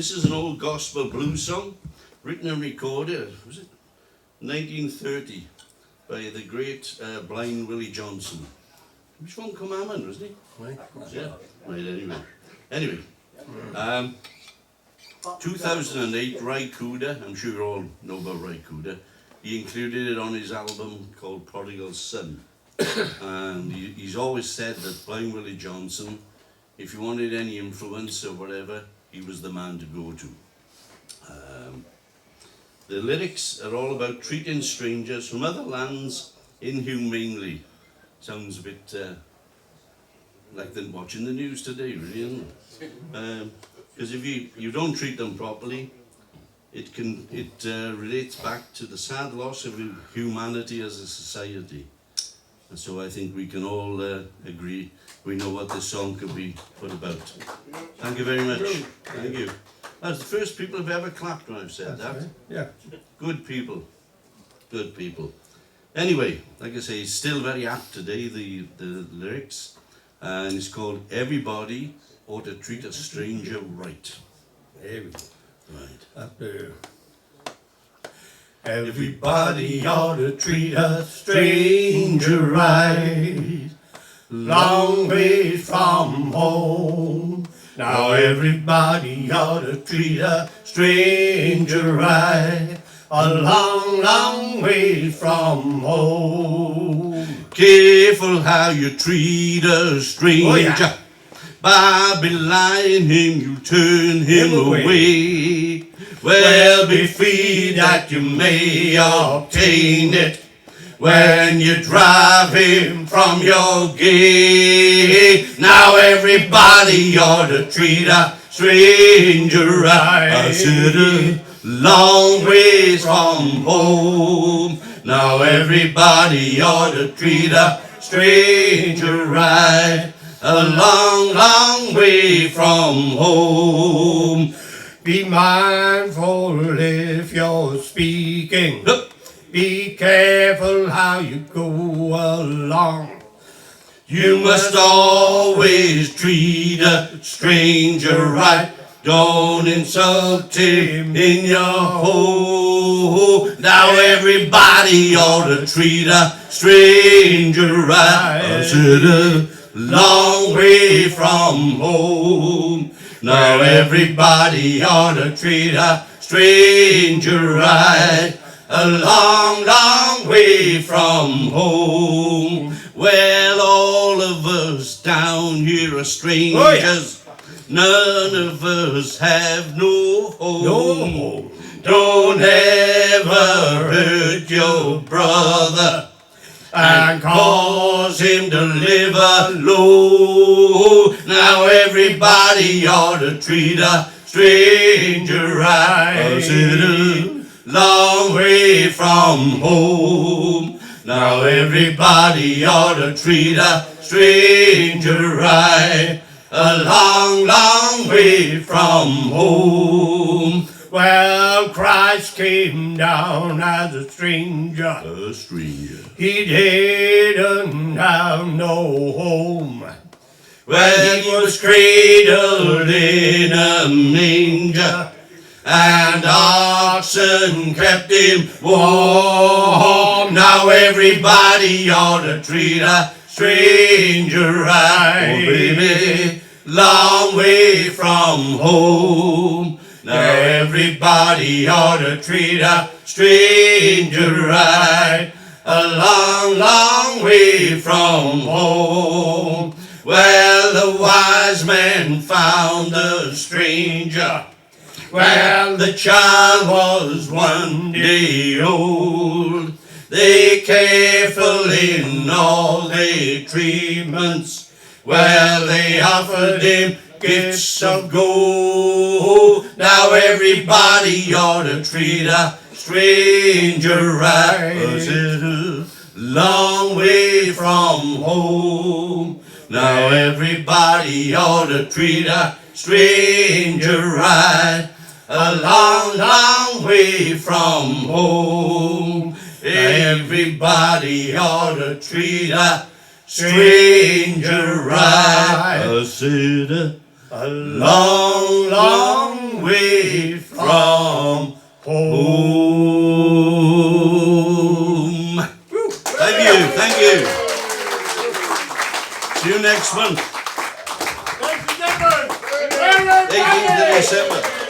This is an old gospel blues song, written and recorded, was it 1930, by the great Blind Willie Johnson. He was from Commandment, wasn't he? Right. Yeah. Right. Anyway. 2008, Ry Cooder, I'm sure you all know about Ry Cooder. He included it on his album called Prodigal Son. And he's always said that Blind Willie Johnson, if you wanted any influence or whatever, he was the man to go to. The lyrics are all about treating strangers from other lands inhumanely. Sounds a bit like them watching the news today, really, isn't it? Because if you don't treat them properly, it relates back to the sad loss of humanity as a society. And so I think we can all agree we know what this song could be put about. Thank you very much. Thank you. That's the first people who've ever clapped when I've said that. Right. Yeah. Good people. Good people. Anyway, like I say, it's still very apt today, the lyrics. And it's called Everybody Ought to Treat a Stranger Right. There we go. Right. Up there. Everybody ought to treat a stranger right. Long ways from home. Now everybody ought to treat a stranger right. A long, long ways from home. Careful how you treat a stranger. Oh, yeah. By belying him, you turn him away. Well, be free that you may obtain it when you drive him from your gate. Now everybody ought to treat a stranger right. I said a long ways from home. Now everybody ought to treat a stranger right. A long, long way from home. Be mindful if you're speaking. Be careful how you go along. You must always treat a stranger right. Don't insult him in your home. Now everybody ought to treat a stranger right. I said a long way from home. Now everybody ought to treat a stranger right. A long, long way from home. Well, all of us down here are strangers. Oh, yeah. None of us have no home. No. Don't ever hurt your brother and cause him to live alone. Now everybody ought to treat a stranger right. A long way from home. Now everybody ought to treat a stranger right. A long, long way from home. Well, Christ came down as a stranger. A stranger. He didn't have no home. Well, he was cradled in a manger, and oxen kept him warm. Now everybody ought to treat a stranger right. Oh, baby, long way from home. Now everybody ought to treat a stranger right. A long, long way from home. Well, the wise man found the stranger. Well, the child was 1 day old. They careful in all their treatments. Well, they offered him gifts of gold. Now everybody ought to treat a stranger right. A long way from home. Now everybody ought to treat a stranger right. A long, long way from home. Everybody ought to treat a stranger right. I said a long, long way next month. Thanks, December. 18th of December.